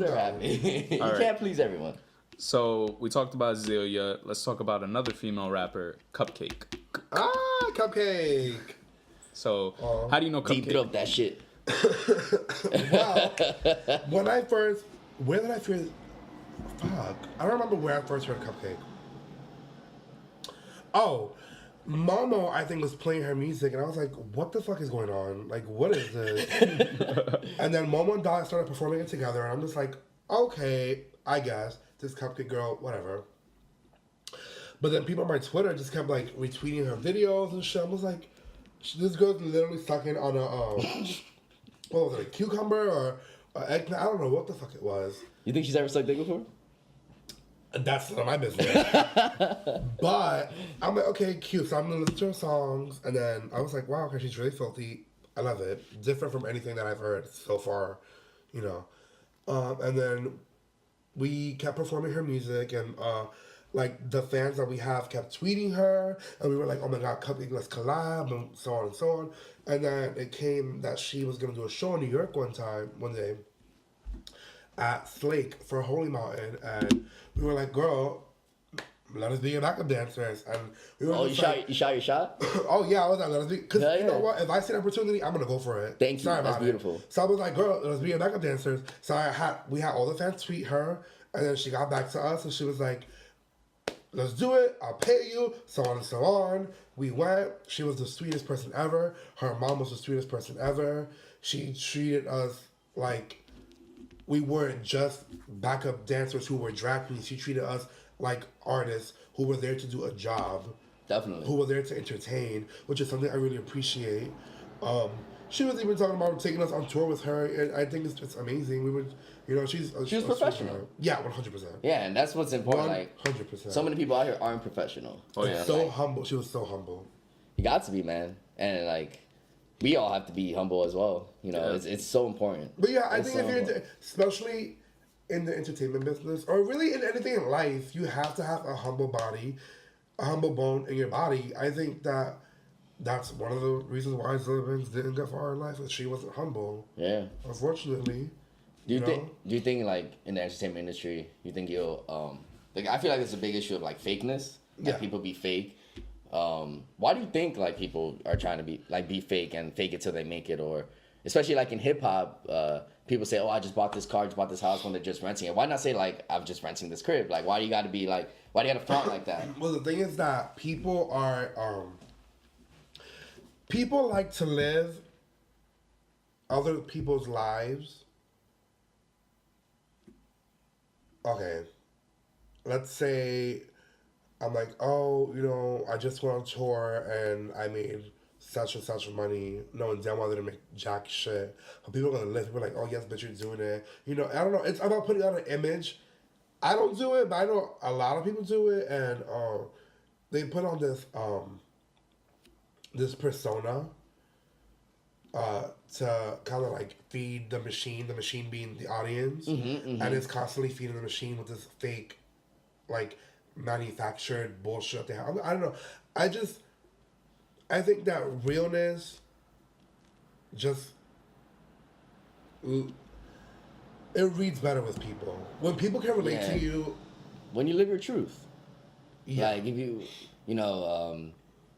can't please everyone. So we talked about Azealia. Let's talk about another female rapper, Cupcake. Cupcake. So how do you know Cupcake? Deep throat that shit. Well, where did I first? Fuck, I don't remember where I first heard Cupcake. Oh. Momo, I think, was playing her music, and I was like, what the fuck is going on? Like, what is this? And then Momo and Dot started performing it together, and I'm just like, okay, I guess. This Cupcake girl, whatever. But then people on my Twitter just kept, like, retweeting her videos and shit. I was like, this girl's literally sucking on what was it, a cucumber or eggplant? I don't know what the fuck it was. You think she's ever sucked dick before? That's none of my business. But I'm like, okay, cute. So I'm gonna listen to her songs, and then I was like, wow, okay, she's really filthy. I love it. Different from anything that I've heard so far, you know. And then we kept performing her music, and like the fans that we have kept tweeting her, and we were like, oh my god, Cupcake, let's collab, and so on and so on. And then it came that she was gonna do a show in New York one day at Slake for Holy Mountain, and we were like, girl, let us be your backup dancers. And we were You shot your shot? oh yeah, I was like, let us be, because Yeah, you know yeah. what, if I see an opportunity, I'm gonna go for it. Thank you. Sorry That's about beautiful. it. So I was like, girl, let's be your backup dancers. So we had all the fans tweet her, and then she got back to us, and she was like, let's do it, I'll pay you, so on and so on. We went. She was the sweetest person ever. Her mom was the sweetest person ever. She treated us like we weren't just backup dancers who were drag queens. She treated us like artists who were there to do a job. Definitely. Who were there to entertain, which is something I really appreciate. She was even talking about taking us on tour with her, and I think it's just amazing. We would, you know, she was professional. Yeah, 100%. Yeah, and that's what's important. Like 100%. so many people out here aren't professional. Oh yeah. So like, humble. She was so humble. You got to be, man, and like we all have to be humble as well. You know, it's so important. But yeah, I It's think so if you're, important. especially in the entertainment business, or really in anything in life, you have to have a humble body, a humble bone in your body. I think that's one of the reasons why Azealia Banks didn't get far in life, is she wasn't humble. Yeah. Unfortunately. Do you think like in the entertainment industry, you think you'll like I feel like it's a big issue of like fakeness. Like Yeah. people be fake. Why do you think like people are trying to be fake and fake it till they make it, or especially like in hip hop, people say, oh, I just bought this car, just bought this house when they're just renting it. Why not say like I'm just renting this crib? Like why do you gotta be like why do you gotta front like that? Well, the thing is that people like to live other people's lives. Okay, let's say I'm like, oh, you know, I just went on tour and I made such and such money, knowing damn well I didn't make jack shit. But people are gonna live. People are like, oh yes, but you're doing it. You know, I don't know. It's about putting out an image. I don't do it, but I know a lot of people do it, and they put on this persona to kind of like feed the machine being the audience, and it's constantly feeding the machine with this fake, like, manufactured bullshit they have. I don't know. I think that realness just, it reads better with people. When people can relate to you. When you live your truth. Yeah. Like if you know,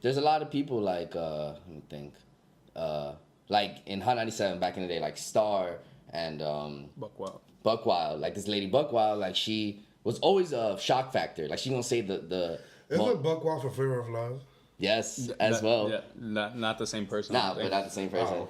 there's a lot of people like let me think, like in Hot 97 back in the day, like Star and Buck Wild, like this lady Buck Wild, like she was always a shock factor. Like she gonna say the. Isn't Buck Wild for Flavor of Love? Yes, as well. Yeah, not the same person. Nah, but not the same person.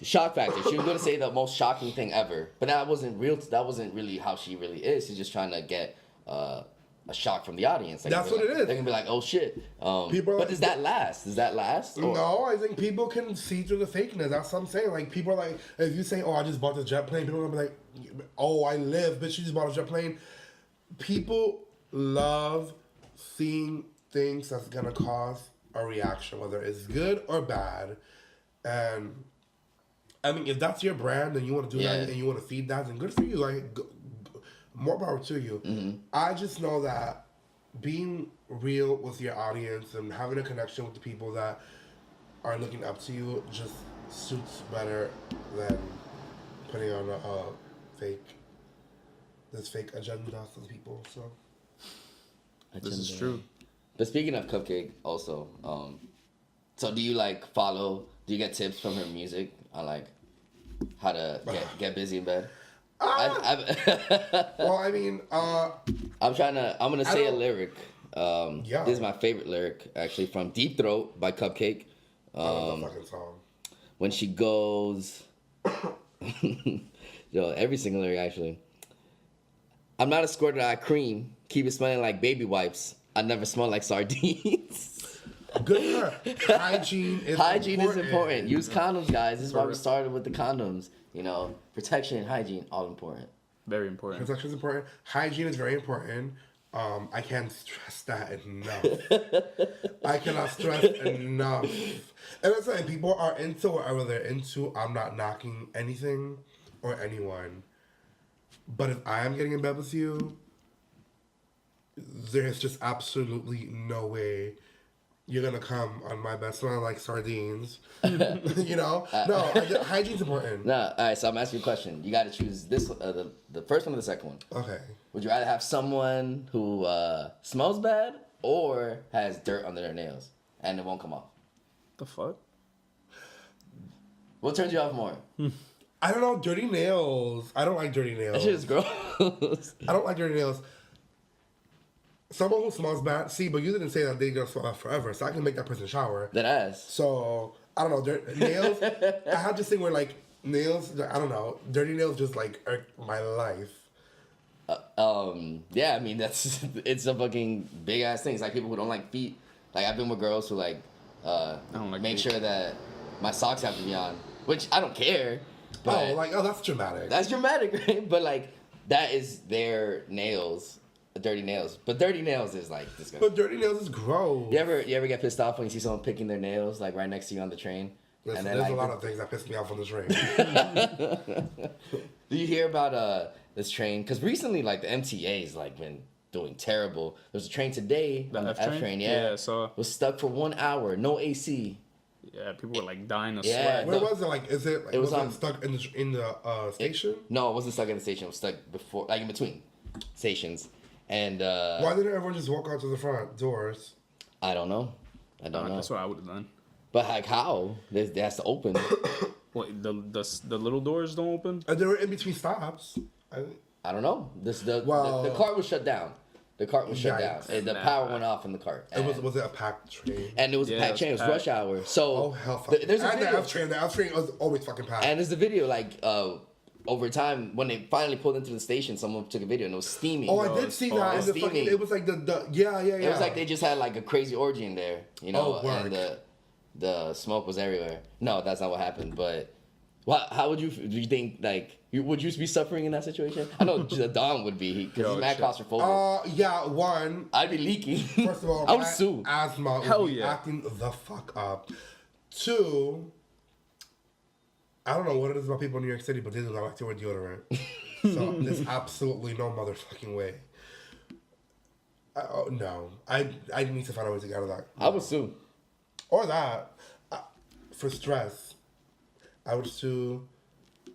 Shock factor. She was gonna say the most shocking thing ever, but that wasn't real. That wasn't really how she really is. She's just trying to get a shock from the audience. Like, That's what it is. They're gonna be like, "Oh shit!" People are but like, does that last? Does that last? Or- No, I think people can see through the fakeness. That's what I'm saying. Like, people are like, if you say, oh, I just bought this jet plane, people are gonna be like, oh, I live, bitch, you just bought a jet plane. People love seeing things that's gonna cause a reaction, whether it's good or bad. And I mean, if that's your brand and you want to do that and you want to feed that, then good for you. Like, more power to you. Mm-hmm. I just know that being real with your audience and having a connection with the people that are looking up to you just suits better than putting on this fake agenda for the people. So This is true. But speaking of Cupcake, also, so do you like follow? Do you get tips from her music on like how to get busy in bed? well, I mean, I'm gonna say a lyric. Yeah. This is my favorite lyric actually from Deep Throat by Cupcake. I love that fucking song. When she goes, yo, every single lyric actually. I'm not a squirter, I cream. Keep it smelling like baby wipes. I never smell like sardines. Good for her. Hygiene is important. Use condoms, guys. This is why we started with the condoms. You know, protection and hygiene, all important. Very important. Protection is important. Hygiene is very important. I can't stress that enough. I cannot stress enough. And that's saying people are into whatever they're into. I'm not knocking anything or anyone. But if I am getting in bed with you, there's just absolutely no way you're gonna come on my bed smelling like sardines. You know? Hygiene's important. No, all right. So I'm asking you a question. You got to choose this, the first one or the second one. Okay. Would you rather have someone who smells bad or has dirt under their nails and it won't come off? The fuck? What turns you off more? I don't know, dirty nails. I don't like dirty nails. That shit is gross. I don't like dirty nails. Someone who smells bad, see, but you didn't say that they just smell forever, so I can make that person shower. That ass. So, I don't know, nails, I have this thing where, like, nails, I don't know, dirty nails just, like, irk my life. Yeah, I mean, it's a fucking big ass thing. It's like people who don't like feet. Like, I've been with girls who, like, I don't like make feet. sure that my socks have to be on, which I don't care. But That's dramatic. That's dramatic, right? But, like, that is their nails. Dirty nails, but dirty nails is like disgusting. But dirty nails is gross. You ever get pissed off when you see someone picking their nails like right next to you on the train? Listen, And then, there's like, a lot of things that piss me off on the train. Do you hear about this train? Because recently, like the MTA's like been doing terrible. There's a train today, The on F train? Yeah, so was stuck for 1 hour, no AC. yeah, people were like dying of Yeah. sweat. Where was it? Like, is it? Like, It was was on- it stuck in the station? No, it wasn't stuck in the station. It was stuck before, like in between stations. And Why didn't everyone just walk out to the front doors? I don't know. I don't know. That's what I would have done. But like how? It has to open. Wait, the little doors don't open? And they were in between stops. I don't know. The Well- cart was shut down. The cart was shut down. Yikes. And the power went off in the cart. Was it a packed train? And it was Yeah, a packed it was train. It was packed. rush hour. So Oh hell! Fuck. there's a And the video. F train. The F train was always fucking packed. And there's a video like over time when they finally pulled into the station, someone took a video and it was steaming. Oh, I did see that. And the steaming. fucking, it was like the yeah. It was like they just had like a crazy orgy in there, you know, Oh, word. and the smoke was everywhere. No, that's not what happened. But how would do you think like would you be suffering in that situation? I know the Dom would be because Yo, he's mad shit. claustrophobic. Yeah. One. I'd be leaking. First of all, I would my sue. asthma Hell would be yeah. acting the fuck up. Two. I don't know what it is about people in New York City, but they do not like to wear deodorant. So there's absolutely no motherfucking way. No, I need to find a way to get out of that. I would sue. Or that. For stress. I would sue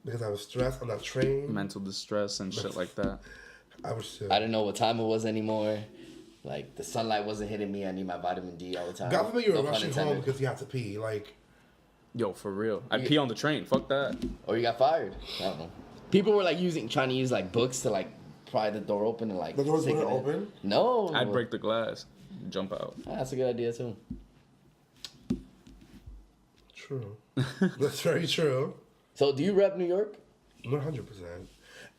because I was stressed on that train. Mental distress and shit like that. I would sue. I didn't know what time it was anymore. Like the sunlight wasn't hitting me. I need my vitamin D all the time. God forbid you were No pun rushing home intended. because you had to pee. Like, Yo, for real. I'd pee on the train. Fuck that. Or you got fired. I don't know. People were like trying to use like books to like pry the door open and like. the doors stick wouldn't it in. open? No. I'd break the glass. Jump out. Ah, that's a good idea too. True. That's very true. So do you rep New York? 100%.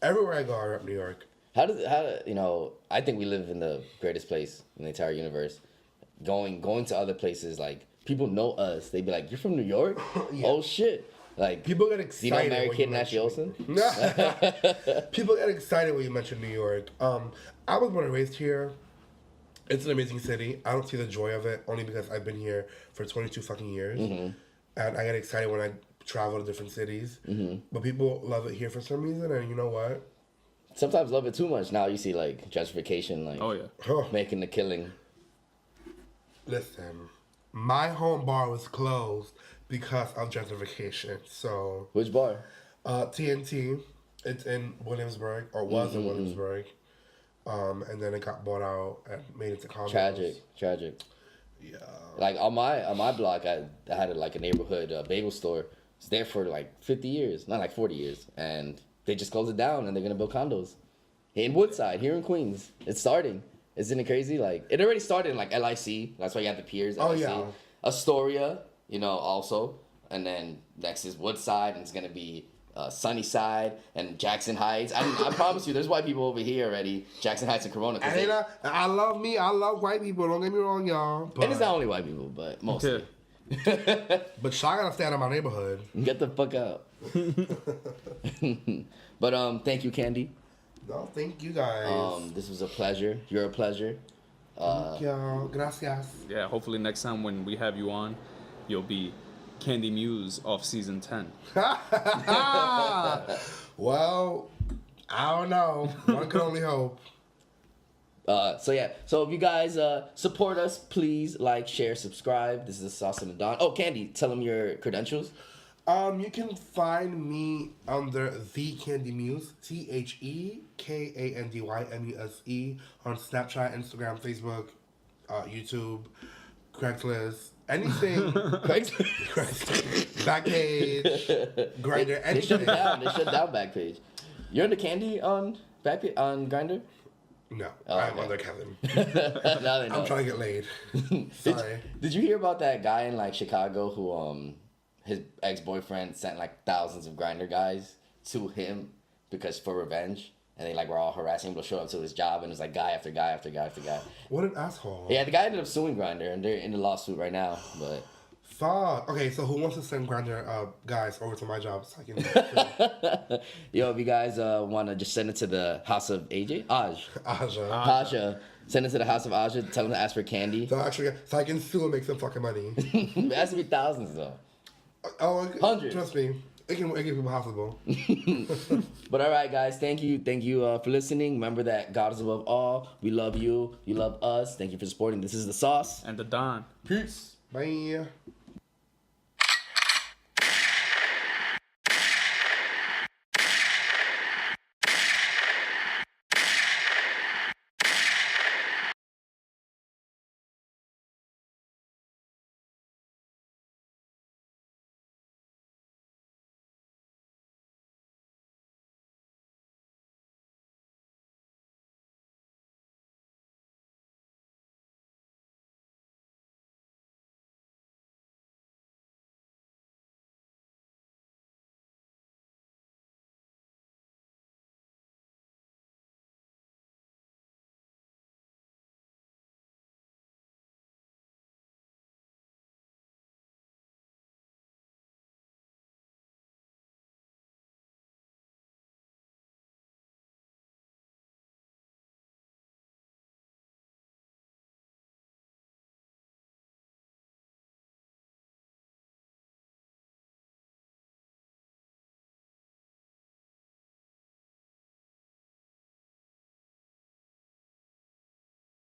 Everywhere I go, I rep New York. How you know? I think we live in the greatest place in the entire universe. Going to other places, like people know us. They'd be like, "You're from New York? Yeah. Oh shit!" Like People get excited. you know, Mary when Kate you and Ashley mention- Olsen. People get excited when you mention New York. I was born and raised here. It's an amazing city. I don't see the joy of it only because I've been here for 22 fucking years. Mm-hmm. And I get excited when I travel to different cities. Mm-hmm. But people love it here for some reason. And you know what? Sometimes love it too much. Now you see like gentrification, like Oh, yeah. Oh, making the killing. listen, my home bar was closed because of gentrification. So, Which bar? TNT, it's in Williamsburg, or was in Williamsburg. And then it got bought out and made into condos. Tragic. Yeah. Like on my block, I had a neighborhood bagel store. It's there for like 50 years, not like 40 years, and they just closed it down and they're gonna build condos in Woodside here in Queens. It's starting. Isn't it crazy? Like it already started in like LIC. That's why you have the piers. Oh, LIC. yeah. Astoria, you know, also, and then next is Woodside, and it's gonna be Sunnyside and Jackson Heights. I promise you, there's white people over here already. Jackson Heights and Corona. 'Cause And I love me. I love white people. Don't get me wrong, y'all. But, and it's not only white people, but mostly. but y'all gotta stay out of my neighborhood. Get the fuck out. But thank you, Kandy. No, thank you guys. This was a pleasure. You're a pleasure. Thank you. Gracias. Yeah, hopefully next time when we have you on, you'll be Kandy Muse off season 10. Well, I don't know. One can only hope. So if you guys support us, please like, share, subscribe. This is the Sauce and the Don. Oh, Kandy, tell them your credentials. You can find me under the Kandy Muse, TheKandymuse on Snapchat, Instagram, Facebook, YouTube, Craigslist, anything. Backpage, Grindr, They shut anything. down. They shut down Backpage. You're into Kandy on Grindr? No, Oh, I'm okay. under Kevin. Now they know. I'm trying to get laid. Sorry. Did you hear about that guy in like Chicago who his ex-boyfriend sent like thousands of Grindr guys to him because for revenge, and they like were all harassing him to show up to his job, and it was like guy after guy after guy after guy. What an asshole. Yeah, the guy ended up suing Grindr, and they're in the lawsuit right now. But Fuck. Okay, so who wants to send Grindr guys over to my job so I can... yo, if you guys want to just send it to the house of Aja, Aja. send it to the house of Aja. Tell them to ask for Kandy. So I can still make some fucking money. It has to be thousands though. Oh, Hundreds. Trust me, it can be possible. But all right, guys, thank you for listening. Remember that God is above all. We love you. You love us. Thank you for supporting. This is the Sauce. And the Don. Peace. Bye.